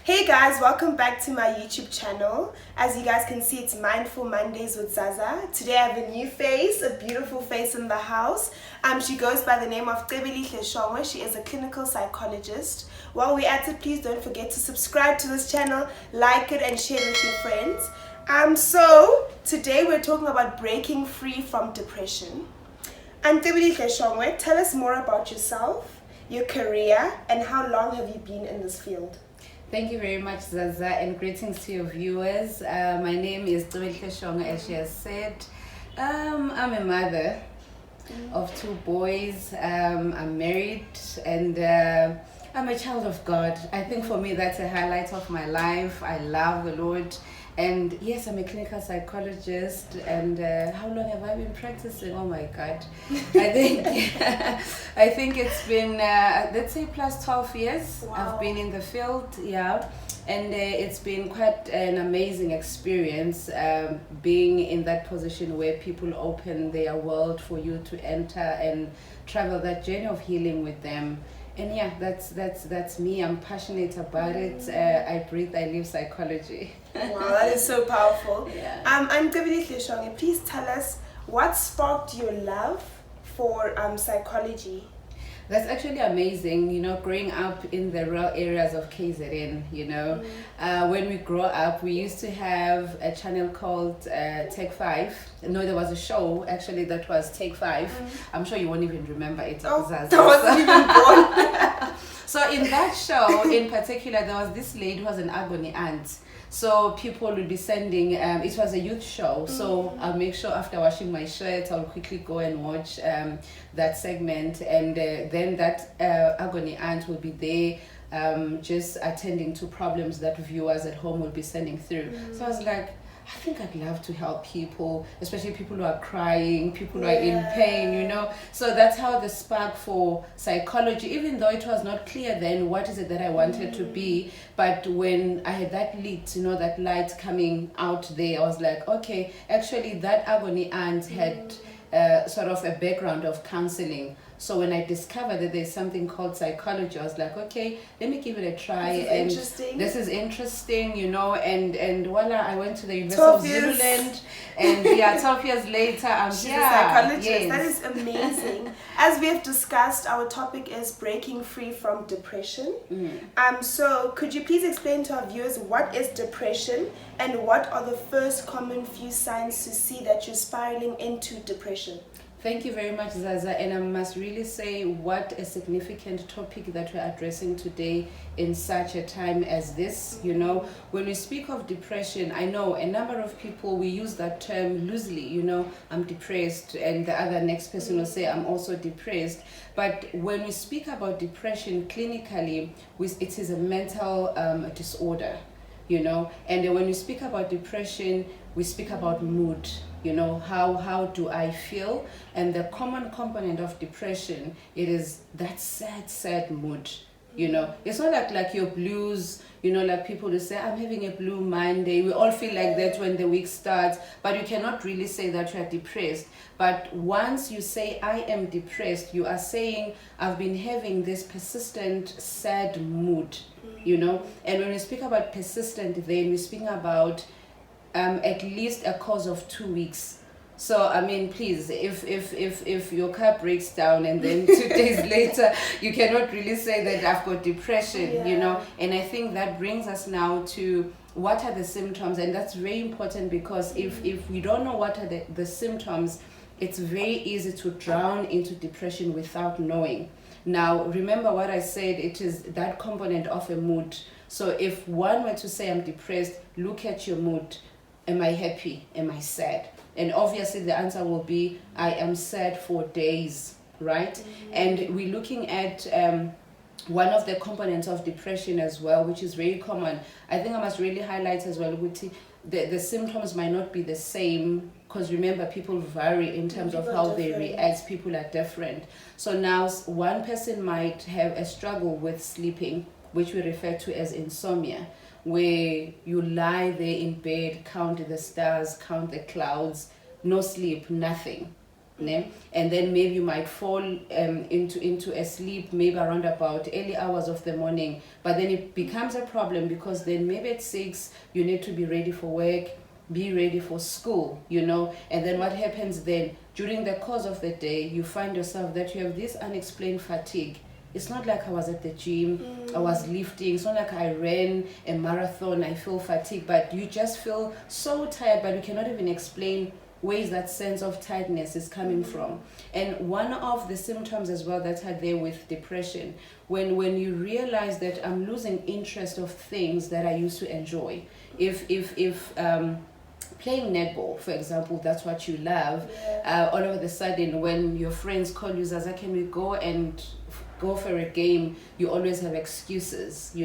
Hey guys, welcome back to my YouTube channel. As you guys can see, it's Mindful Mondays with Zaza. Today I have a new face, a beautiful face in the house. She goes by the name of Shongwe. She is a clinical psychologist. While we're at it, please don't forget to subscribe to this channel, like it and share it with your friends. So today we're talking about breaking free from depression. And Shongwe, tell us more about yourself, your career, and how long have you been in this field? Thank you very much, Zaza, and greetings to your viewers. My name is Shongwe, as she has said. I'm a mother of two boys. I'm married, and I'm a child of God. I think for me that's a highlight of my life. I love the Lord. And yes, I'm a clinical psychologist. And how long have I been practicing? Oh my God. I think it's been, let's say, plus 12 years. Wow. I've been in the field, yeah. And it's been quite an amazing experience being in that position where people open their world for you to enter and travel that journey of healing with them. And yeah, that's me. I'm passionate about it. I breathe, I live psychology. Wow, that is so powerful. Yeah. And Shongwe, please tell us what sparked your love for psychology. That's actually amazing, growing up in the rural areas of KZN, when we grow up, we used to have a channel called Take 5. No, there was a show actually that was Take 5. I'm sure you won't even remember it. That wasn't even born. So in that show in particular, there was this lady who was an agony aunt. So people would be sending, it was a youth show, so I'll make sure after washing my shirt, I'll quickly go and watch that segment, and then that agony aunt will be there just attending to problems that viewers at home will be sending through. So I was like, I think I'd love to help people, especially people who are crying, people who are in pain, So that's how the spark for psychology, even though it was not clear then what is it that I wanted to be, but when I had that lit, that light coming out there, I was like, okay, actually that agony aunt had sort of a background of counseling. So when I discovered that there's something called psychology, I was like, okay, let me give it a try. This is interesting, and voila, I went to the University of Zululand, and 12 years later, I'm She's here. a psychologist. Yes. That is amazing. As we have discussed, our topic is breaking free from depression. So could you please explain to our viewers what is depression and what are the first common few signs to see that you're spiraling into depression? Thank you very much, Zaza, and I must really say what a significant topic that we're addressing today in such a time as this. When we speak of depression, I know a number of people, we use that term loosely, I'm depressed, and the other next person will say, I'm also depressed. But when we speak about depression clinically, it is a mental disorder, and when we speak about depression, we speak about mood. How do I feel? And the common component of depression, it is that sad mood. It's not like your blues, like people who say, I'm having a blue Monday. We all feel like that when the week starts, but you cannot really say that you are depressed. But once you say, I am depressed, you are saying, I've been having this persistent sad mood, And when we speak about persistent, then we're speaking about at least a course of 2 weeks. So please, if your car breaks down and then 2 days later you cannot really say that I've got depression, and I think that brings us now to what are the symptoms, and that's very important because if we don't know what are the symptoms, it's very easy to drown into depression without knowing. Now remember what I said, it is that component of a mood. So if one were to say I'm depressed, look at your mood. Am I happy? Am I sad? And obviously the answer will be, I am sad for days, right? And we're looking at one of the components of depression as well, which is very common. I think I must really highlight as well, the symptoms might not be the same, because remember, people vary in terms of how they react. People are different. So now one person might have a struggle with sleeping, which we refer to as insomnia, where you lie there in bed, count the stars, count the clouds, no sleep, nothing. ne? And then maybe you might fall into a sleep maybe around about early hours of the morning, but then it becomes a problem because then maybe at 6 you need to be ready for work, be ready for school, and then what happens then during the course of the day, you find yourself that you have this unexplained fatigue. It's not like I was at the gym, I was lifting, it's not like I ran a marathon, I feel fatigued, but you just feel so tired, but you cannot even explain where that sense of tiredness is coming from. And one of the symptoms as well that are there with depression, when you realize that I'm losing interest of things that I used to enjoy. If playing netball, for example, that's what you love, all of a sudden when your friends call you, Zaza, can we go for a game, you always have excuses,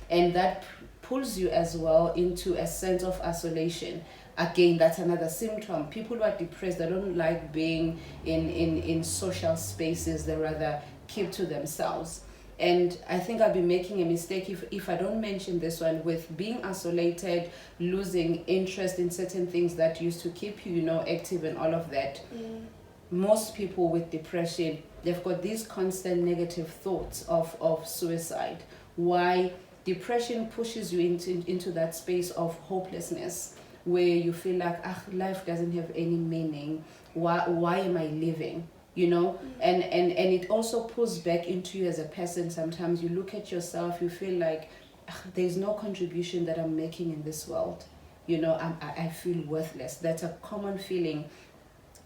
and that pulls you as well into a sense of isolation. Again, that's another symptom. People who are depressed, they don't like being in social spaces, they rather keep to themselves. And I think I'll be making a mistake if I don't mention this one, with being isolated, losing interest in certain things that used to keep you, active and all of that. Most people with depression, they've got these constant negative thoughts of suicide. Why? Depression pushes you into that space of hopelessness, where you feel like, life doesn't have any meaning. Why am I living? And it also pulls back into you as a person. Sometimes you look at yourself, you feel like there's no contribution that I'm making in this world. I feel worthless. That's a common feeling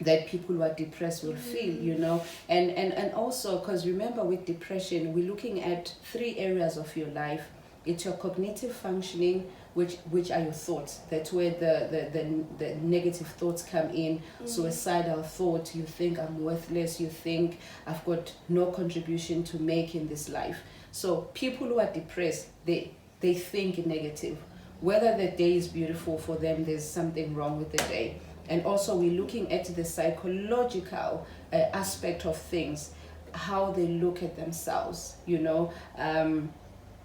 that people who are depressed will feel, and also, because remember, with depression, we're looking at 3 areas of your life. It's your cognitive functioning, which are your thoughts. That's where the negative thoughts come in. Suicidal thought, you think I'm worthless, you think I've got no contribution to make in this life. So people who are depressed, they think negative. Whether the day is beautiful for them, there's something wrong with the day. And also we're looking at the psychological aspect of things, how they look at themselves,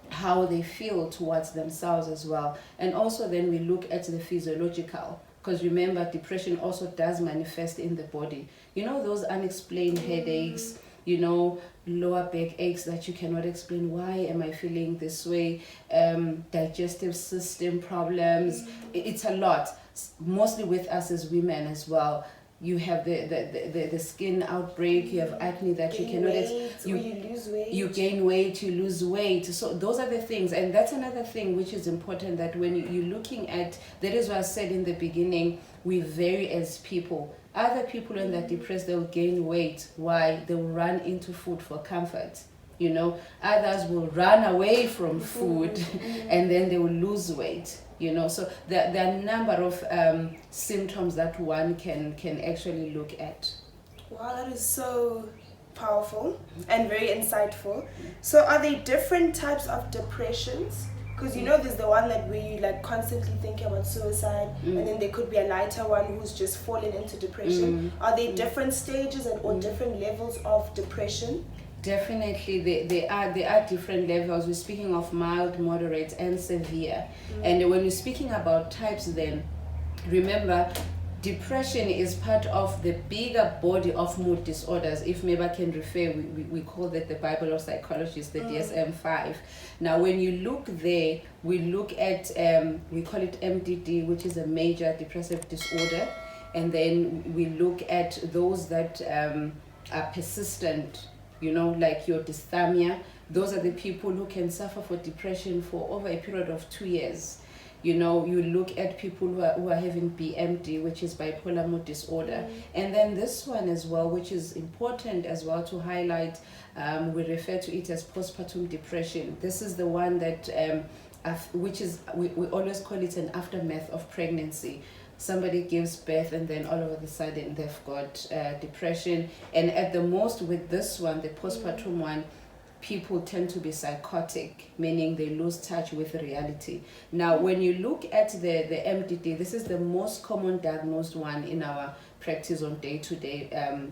how they feel towards themselves as well. And also then we look at the physiological, because remember, depression also does manifest in the body. Those unexplained headaches, lower back aches that you cannot explain. Why am I feeling this way? Digestive system problems. It's a lot. Mostly with us as women as well. You have the skin outbreak, you have acne that you cannot you lose weight. You gain weight, you lose weight. So those are the things, and that's another thing which is important, that when you're looking at, that is what I said in the beginning, we vary as people. Other people when they're depressed, they'll gain weight. Why? They'll run into food for comfort. Others will run away from food and then they will lose weight. So there are a number of symptoms that one can actually look at. Wow, that is so powerful and very insightful. So are there different types of depressions? Because there's the one where you constantly thinking about suicide, and then there could be a lighter one who's just fallen into depression. Are there different stages or different levels of depression? Definitely, there are different levels. We're speaking of mild, moderate, and severe. And when we're speaking about types, then remember, depression is part of the bigger body of mood disorders. If maybe I can refer, we call that the Bible of Psychologists, the DSM-5. Now, when you look there, we look at, we call it MDD, which is a major depressive disorder. And then we look at those that are persistent, like your dysthymia. Those are the people who can suffer for depression for over a period of 2 years. You look at people who are having BMD, which is bipolar mood disorder. And then this one as well, which is important as well to highlight, we refer to it as postpartum depression. This is the one that, which is, we always call it an aftermath of pregnancy. Somebody gives birth and then all of a sudden they've got depression. And at the most with this one, the postpartum one, people tend to be psychotic, meaning they lose touch with reality. Now, when you look at the MDD, this is the most common diagnosed one in our practice on day-to-day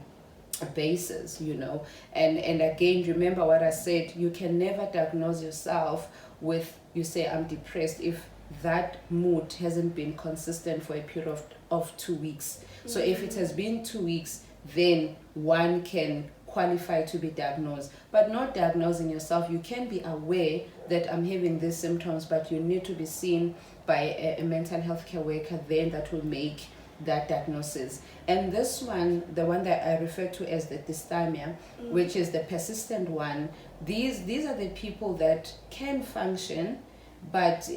basis, And again, remember what I said, you can never diagnose yourself with, you say, I'm depressed, if that mood hasn't been consistent for a period of 2 weeks. So if it has been 2 weeks, then one can qualify to be diagnosed. But not diagnosing yourself, you can be aware that I'm having these symptoms, but you need to be seen by a mental health care worker then that will make that diagnosis. And this one, the one that I refer to as the dysthymia, which is the persistent one, these are the people that can function, but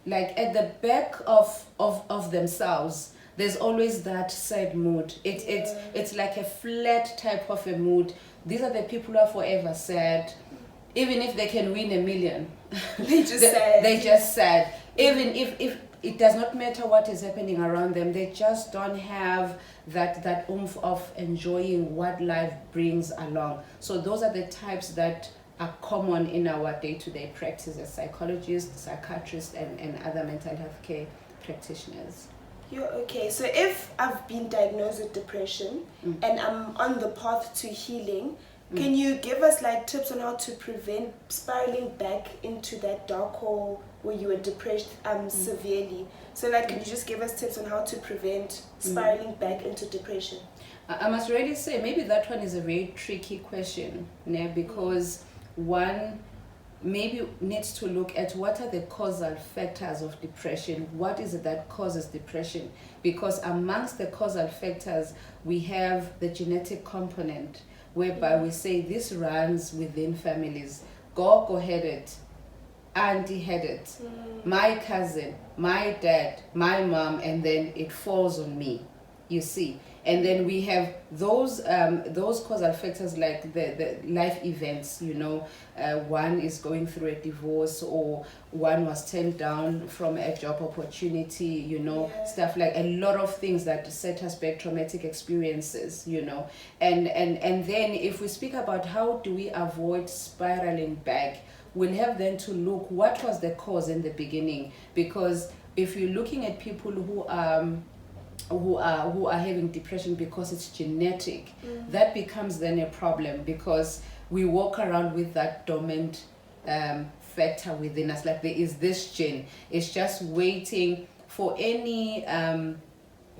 like at the back of themselves, there's always that sad mood. It's like a flat type of a mood. These are the people who are forever sad. Even if they can win 1 million, they just sad. They just sad. Even if it does not matter what is happening around them, they just don't have that oomph of enjoying what life brings along. So those are the types that are common in our day-to-day practice as psychologists, psychiatrists, and other mental health care practitioners. You're okay. So if I've been diagnosed with depression and I'm on the path to healing, can you give us like tips on how to prevent spiraling back into that dark hole where you were depressed severely? So like, could you just give us tips on how to prevent spiraling back into depression? I must really say, maybe that one is a very tricky question, because one maybe needs to look at what are the causal factors of depression. What is it that causes depression? Because amongst the causal factors, we have the genetic component, whereby we say this runs within families. Gogo had it, auntie had it, my cousin, my dad, my mom, and then it falls on me, you see. And then we have those causal factors like the life events, one is going through a divorce, or one was turned down from a job opportunity, stuff like a lot of things that set us back, traumatic experiences, and then if we speak about how do we avoid spiraling back, we'll have then to look what was the cause in the beginning. Because if you're looking at people who are having depression because it's genetic, that becomes then a problem, because we walk around with that dormant factor within us, like there is this gene, it's just waiting for any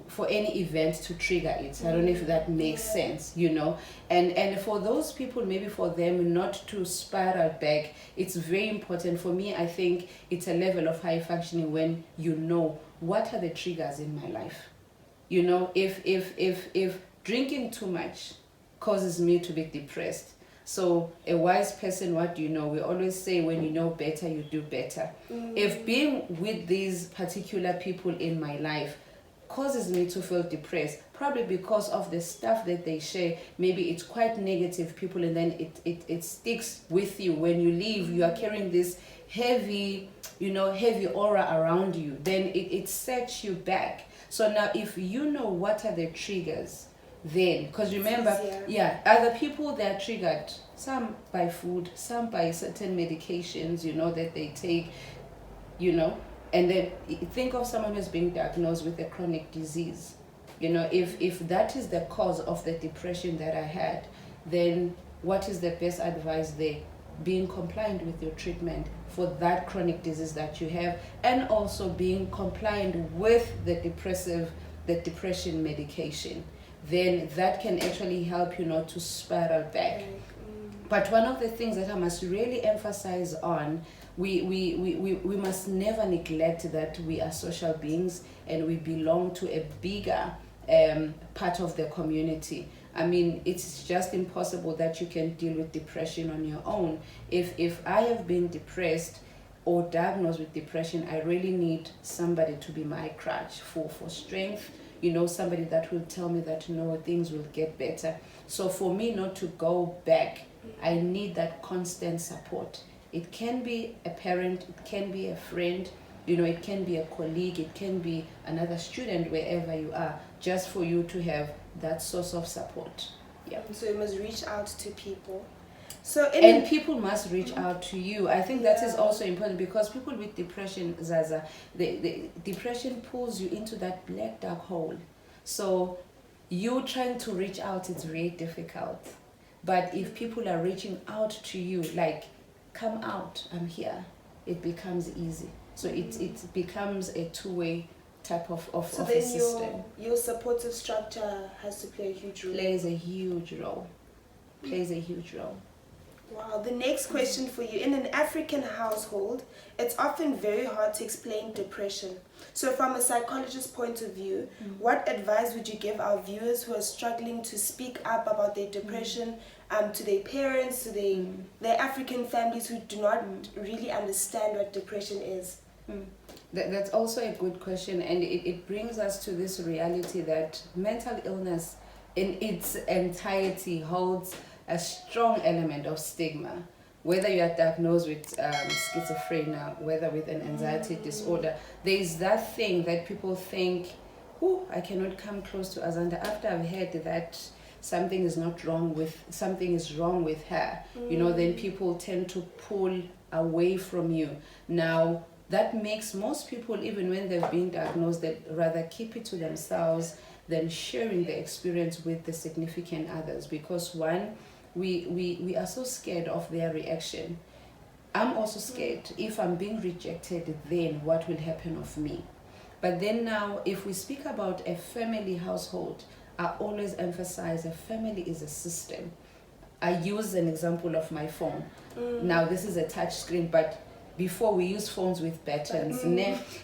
event to trigger it. I don't know if that makes sense, and for those people, maybe for them not to spiral back, it's very important. For me, I think it's a level of high functioning when what are the triggers in my life. If drinking too much causes me to be depressed, so a wise person, what do you know? We always say, when you know better, you do better. If being with these particular people in my life causes me to feel depressed, probably because of the stuff that they share, maybe it's quite negative people, and then it sticks with you. When you leave, you are carrying this heavy aura around you, then it sets you back. So now if you know what are the triggers, then, because remember, other people, they're triggered, some by food, some by certain medications, that they take, and then think of someone who's being diagnosed with a chronic disease. If that is the cause of the depression that I had, then what is the best advice there? Being compliant with your treatment for that chronic disease that you have, and also being compliant with the depression medication, then that can actually help you not to spiral back. But one of the things that I must really emphasize on, we must never neglect that we are social beings and we belong to a bigger part of the community. I mean, it's just impossible that you can deal with depression on your own. If I have been depressed or diagnosed with depression, I really need somebody to be my crutch for strength, somebody that will tell me that, things will get better. So for me not to go back, I need that constant support. It can be a parent, it can be a friend, it can be a colleague, it can be another student, wherever you are, just for you to have that source of support. Yeah. So you must reach out to people. And people must reach out to you. I think that is also important, because people with depression, Zaza, the depression pulls you into that black dark hole. So you trying to reach out, it's very difficult. But if people are reaching out to you, like, come out, I'm here, it becomes easy. So it becomes a two-way type of So a then system. your supportive structure has to play a huge role. Plays a huge role. Plays a huge role. Wow. The next question for you. In an African household, it's often very hard to explain depression. So from a psychologist's point of view, what advice would you give our viewers who are struggling to speak up about their depression to their parents, to their African families who do not really understand what depression is? That's also a good question, and it brings us to this reality that mental illness in its entirety holds a strong element of stigma. Whether you are diagnosed with schizophrenia, whether with an anxiety disorder, there is that thing that people think, oh, I cannot come close to Azanda after I've heard that something is wrong with her. Then people tend to pull away from you. Now, that makes most people, even when they've been diagnosed, they rather keep it to themselves than sharing the experience with the significant others, because one, we are so scared of their reaction. I'm also scared. If I'm being rejected, then what will happen of me? But then now, if we speak about a family household, I always emphasize a family is a system. I use an example of my phone. Now, this is a touch screen, but before we use phones with buttons.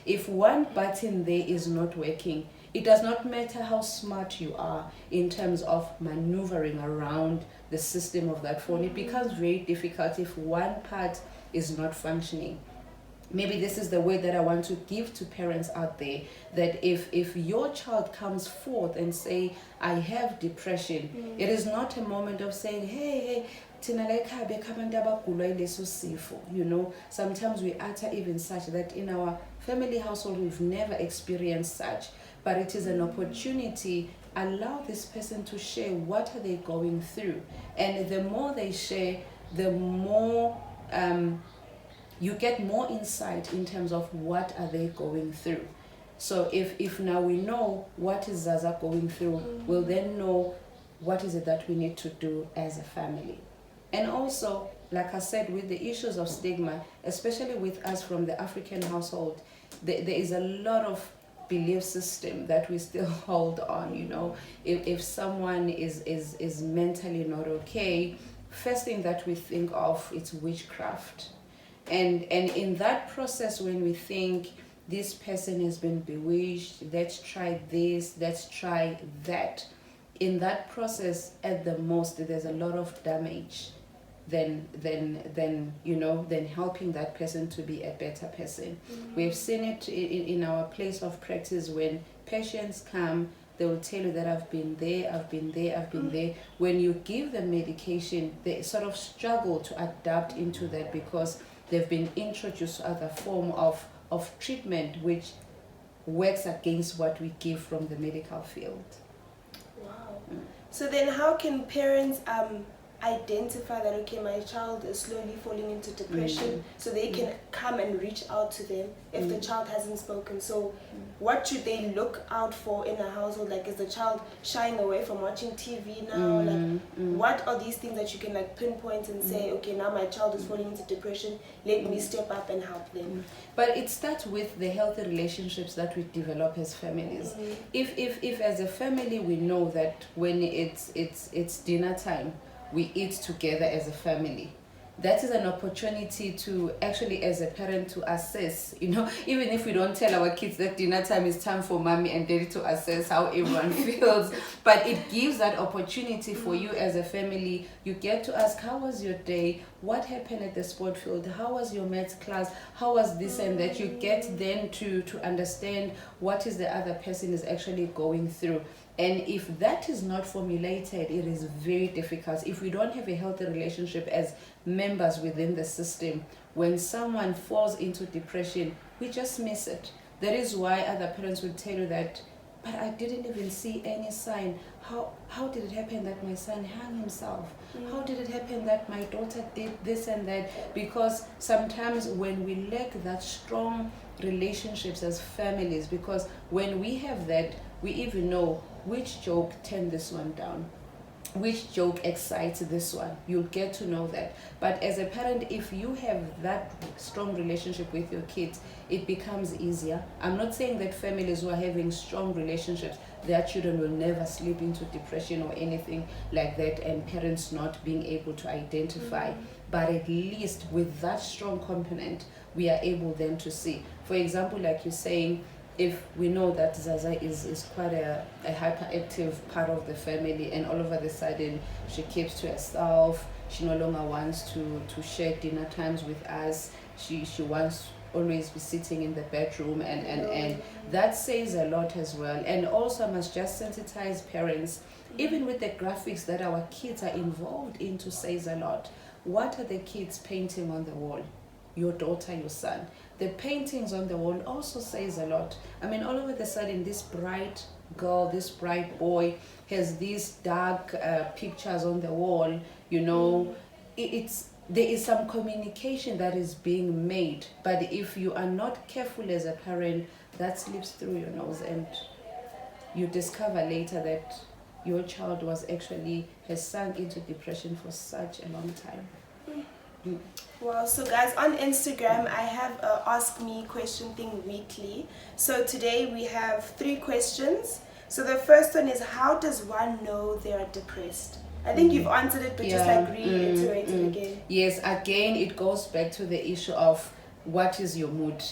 If one button there is not working, it does not matter how smart you are in terms of maneuvering around the system of that phone. It becomes very difficult if one part is not functioning. Maybe this is the way that I want to give to parents out there, that if your child comes forth and say, I have depression, it is not a moment of saying, hey, sometimes we utter even such that in our family household we've never experienced such, but it is an opportunity. Allow this person to share what are they going through, and the more they share, the more you get more insight in terms of what are they going through. So if now we know what is Zaza going through, we'll then know what is it that we need to do as a family. And also, like I said, with the issues of stigma, especially with us from the African household, there is a lot of belief system that we still hold on. If someone is mentally not okay, first thing that we think of is witchcraft. And in that process, when we think this person has been bewitched, let's try this, let's try that, in that process, at the most, there's a lot of damage than helping that person to be a better person. We've seen it in our place of practice. When patients come, they will tell you that I've been there. When you give them medication, they sort of struggle to adapt into that because they've been introduced to other form of treatment which works against what we give from the medical field. Wow. So then how can parents identify that, okay, my child is slowly falling into depression, so they can come and reach out to them if the child hasn't spoken? So what should they look out for in a household? Like, is the child shying away from watching TV now? What are these things that you can pinpoint and say, okay, now my child is falling into depression, let me step up and help them? But it starts with the healthy relationships that we develop as families. If as a family we know that when it's dinner time, we eat together as a family, that is an opportunity to actually, as a parent, to assess, even if we don't tell our kids that dinner time is time for mommy and daddy to assess how everyone feels, but it gives that opportunity for you as a family. You get to ask, how was your day? What happened at the sport field? How was your maths class? How was this and that? You get then to understand what is the other person is actually going through. And if that is not formulated, it is very difficult. If we don't have a healthy relationship as members within the system, when someone falls into depression, we just miss it. That is why other parents will tell you that, but I didn't even see any sign. How did it happen that my son hung himself? How did it happen that my daughter did this and that? Because sometimes when we lack that strong relationships as families, because when we have that, we even know which joke turned this one down. which joke excites this one. You'll get to know that. But as a parent, if you have that strong relationship with your kids, it becomes easier. I'm not saying that families who are having strong relationships, their children will never slip into depression or anything like that, and parents not being able to identify. But at least with that strong component, we are able then to see. For example, like you're saying, if we know that Zaza is quite a hyperactive part of the family, and all of a sudden she keeps to herself, she no longer wants to share dinner times with us, she wants always be sitting in the bedroom, and that says a lot as well. And also I must just sensitize parents, even with the graphics that our kids are involved into, says a lot. What are the kids painting on the wall? Your daughter, your son. The paintings on the wall also says a lot. I mean, all of a sudden, this bright girl, this bright boy has these dark pictures on the wall. You know, there is some communication that is being made. But if you are not careful as a parent, that slips through your nose, and you discover later that your child has sunk into depression for such a long time. Well, so guys, on Instagram I have a ask me question thing weekly. So today we have 3 questions. So the first one is, how does one know they are depressed? I think you've answered it, but just like reiterate it again. Yes, again it goes back to the issue of, what is your mood?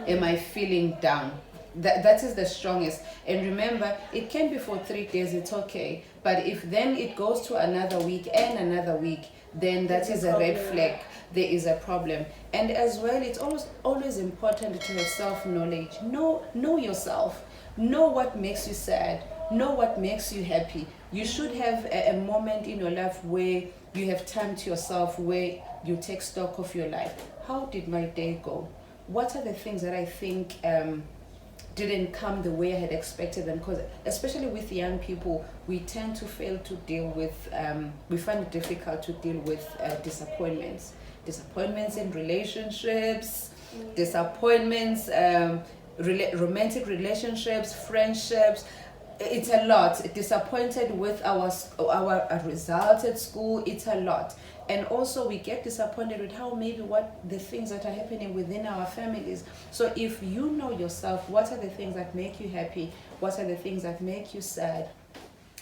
Am I feeling down? That is the strongest. And remember, it can be for 3 days, it's okay. But if then it goes to another week and another week, then that is a red flag. There is a problem. And as well, it's always important to have self-knowledge. Know yourself. Know what makes you sad. Know what makes you happy. You should have a moment in your life where you have time to yourself, where you take stock of your life. How did my day go? What are the things that I think didn't come the way I had expected them? Because especially with young people, we tend to fail to deal with, we find it difficult to deal with disappointments in relationships, disappointments, romantic relationships, friendships. It's a lot. Disappointed with our results at school. It's a lot. And also we get disappointed with what the things that are happening within our families. So if you know yourself, what are the things that make you happy? What are the things that make you sad?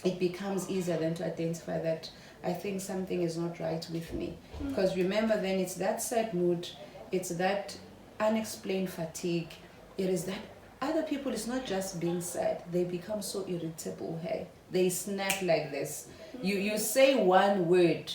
It becomes easier then to identify that I think something is not right with me. Because remember, then it's that sad mood, it's that unexplained fatigue, it is that other people is not just being sad, they become so irritable. Hey, they snap like this. You say one word,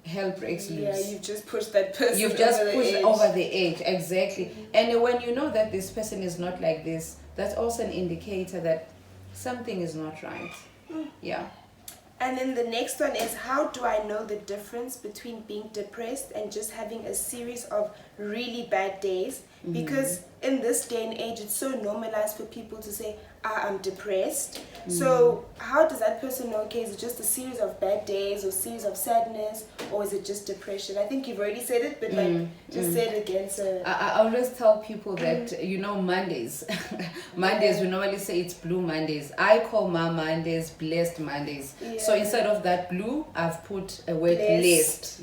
hell breaks loose. Yeah, you've just pushed that person. You've just pushed over the edge, exactly. And when you know that this person is not like this, that's also an indicator that something is not right. Yeah. And then the next one is, how do I know the difference between being depressed and just having a series of really bad days? Because in this day and age, it's so normalized for people to say, I'm depressed. So how does that person know, okay, is it just a series of bad days or series of sadness, or is it just depression? I think you've already said it, but just say it again. So I always tell people that, Mondays, we normally say it's blue Mondays. I call my Mondays blessed Mondays. So instead of that blue, I've put a word blessed,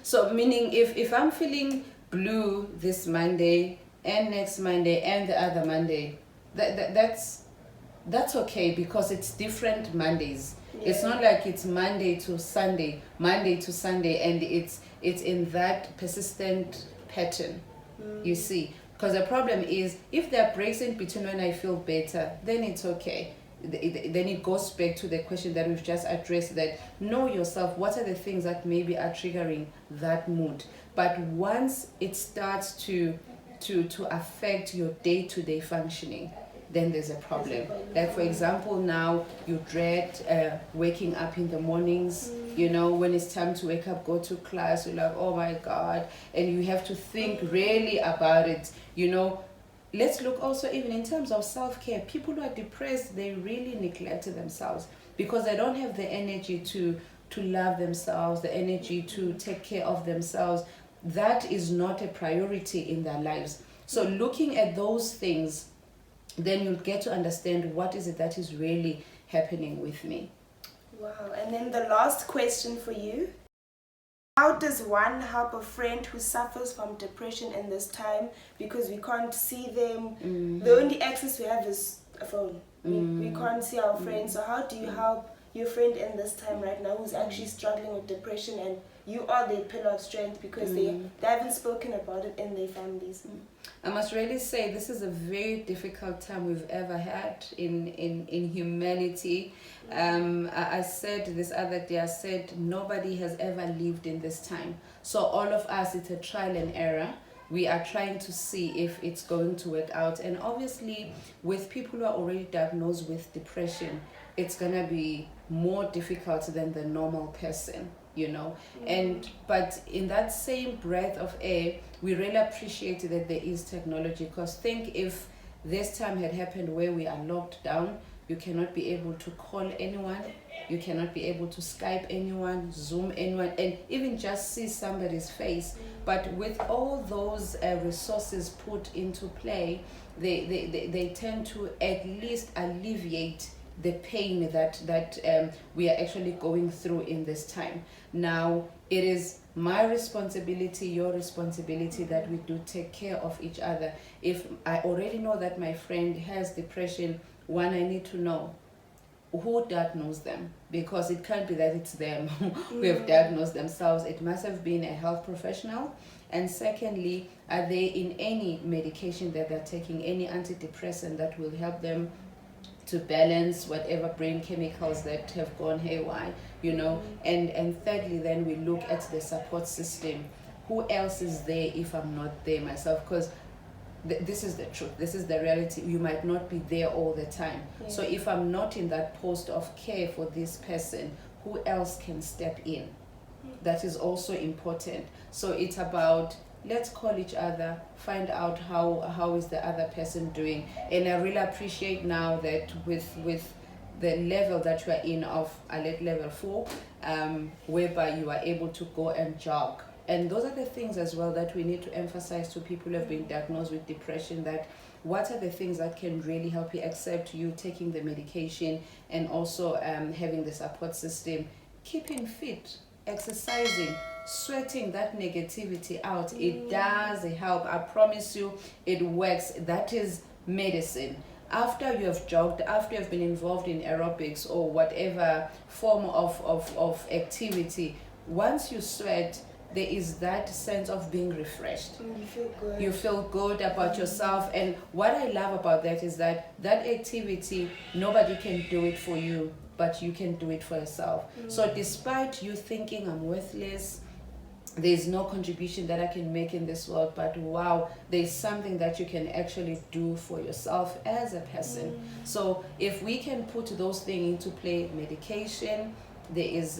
So meaning if I'm feeling blue this Monday and next Monday and the other Monday, that's okay, because it's different Mondays. It's not like it's Monday to Sunday, and it's in that persistent pattern. You see, because the problem is, if there are breaks in between when I feel better, then it's okay. Then it goes back to the question that we've just addressed, that know yourself, what are the things that maybe are triggering that mood. But once it starts to affect your day-to-day functioning, then there's a problem. Like for example, now you dread waking up in the mornings, when it's time to wake up, go to class, you're like, oh my God, and you have to think really about it. Let's look also even in terms of self-care. People who are depressed, they really neglect themselves because they don't have the energy to love themselves, the energy to take care of themselves. That is not a priority in their lives. So looking at those things, then you'll get to understand what is it that is really happening with me. Wow. And then the last question for you. How does one help a friend who suffers from depression in this time? Because we can't see them. The only access we have is a phone. We can't see our friends. So how do you help your friend in this time right now who's actually struggling with depression, and you are their pillar of strength because they haven't spoken about it in their families? I must really say this is a very difficult time we've ever had in humanity. I said this other day, I said nobody has ever lived in this time. So all of us, it's a trial and error. We are trying to see if it's going to work out. And obviously with people who are already diagnosed with depression, it's going to be more difficult than the normal person, you know. But in that same breath of air, we really appreciate that there is technology, because think if this time had happened where we are locked down, you cannot be able to call anyone, you cannot be able to Skype anyone, Zoom anyone, and even just see somebody's face. But with all those resources put into play, they tend to at least alleviate the pain that we are actually going through in this time. Now, it is my responsibility, your responsibility, that we do take care of each other. If I already know that my friend has depression, one, I need to know who diagnosed them, because it can't be that it's them who have diagnosed themselves. It must have been a health professional. And secondly, are they in any medication that they're taking, any antidepressant that will help them to balance whatever brain chemicals that have gone haywire, you know? And thirdly, then we look at the support system. Who else is there if I'm not there myself? Because this is the truth, this is the reality. You might not be there all the time. So if I'm not in that post of care for this person, who else can step in? That is also important. So it's about, let's call each other, find out how is the other person doing. And I really appreciate now that with the level that you are in of alert level 4, whereby you are able to go and jog. And those are the things as well that we need to emphasize to people who have been diagnosed with depression, that what are the things that can really help you, except you taking the medication and also having the support system, keeping fit, exercising, sweating that negativity out. It does help. I promise you, it works. That is medicine. After you have jogged, after you have been involved in aerobics or whatever form of activity, once you sweat, there is that sense of being refreshed. You feel good. You feel good about yourself. And what I love about that is that activity, nobody can do it for you, but you can do it for yourself. So despite you thinking I'm worthless, there's no contribution that I can make in this world, but wow, there's something that you can actually do for yourself as a person. So if we can put those things into play, medication, there is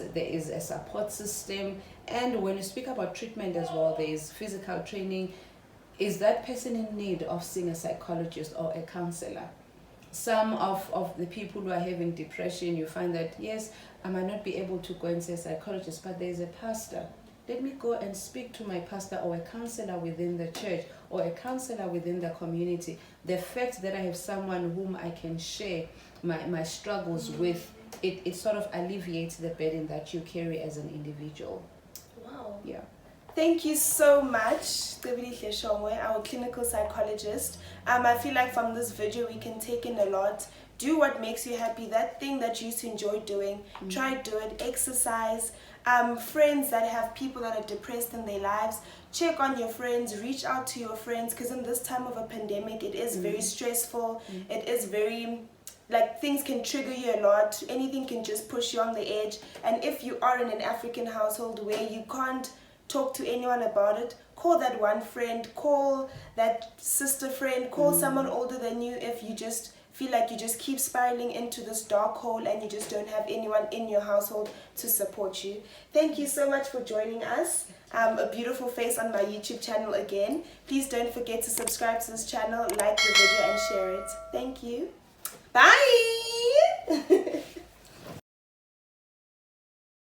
a support system. And when you speak about treatment as well, there is physical training. Is that person in need of seeing a psychologist or a counselor? Some of the people who are having depression, you find that, yes, I might not be able to go and see a psychologist, but there's a pastor. Let me go and speak to my pastor or a counselor within the church or a counselor within the community. The fact that I have someone whom I can share my struggles with, it sort of alleviates the burden that you carry as an individual. Wow. Yeah. Thank you so much, our clinical psychologist. I feel like from this video we can take in a lot. Do what makes you happy, that thing that you used to enjoy doing. Try do it, exercise. Friends that have people that are depressed in their lives, check on your friends, reach out to your friends, because in this time of a pandemic, it is very stressful. It is very, like, things can trigger you a lot. Anything can just push you on the edge. And if you are in an African household where you can't talk to anyone about it, call that one friend, call that sister friend, call someone older than you if you just feel like you just keep spiraling into this dark hole and you just don't have anyone in your household to support you. Thank you so much for joining us. A beautiful face on my YouTube channel again. Please don't forget to subscribe to this channel, like the video and share it. Thank you. Bye.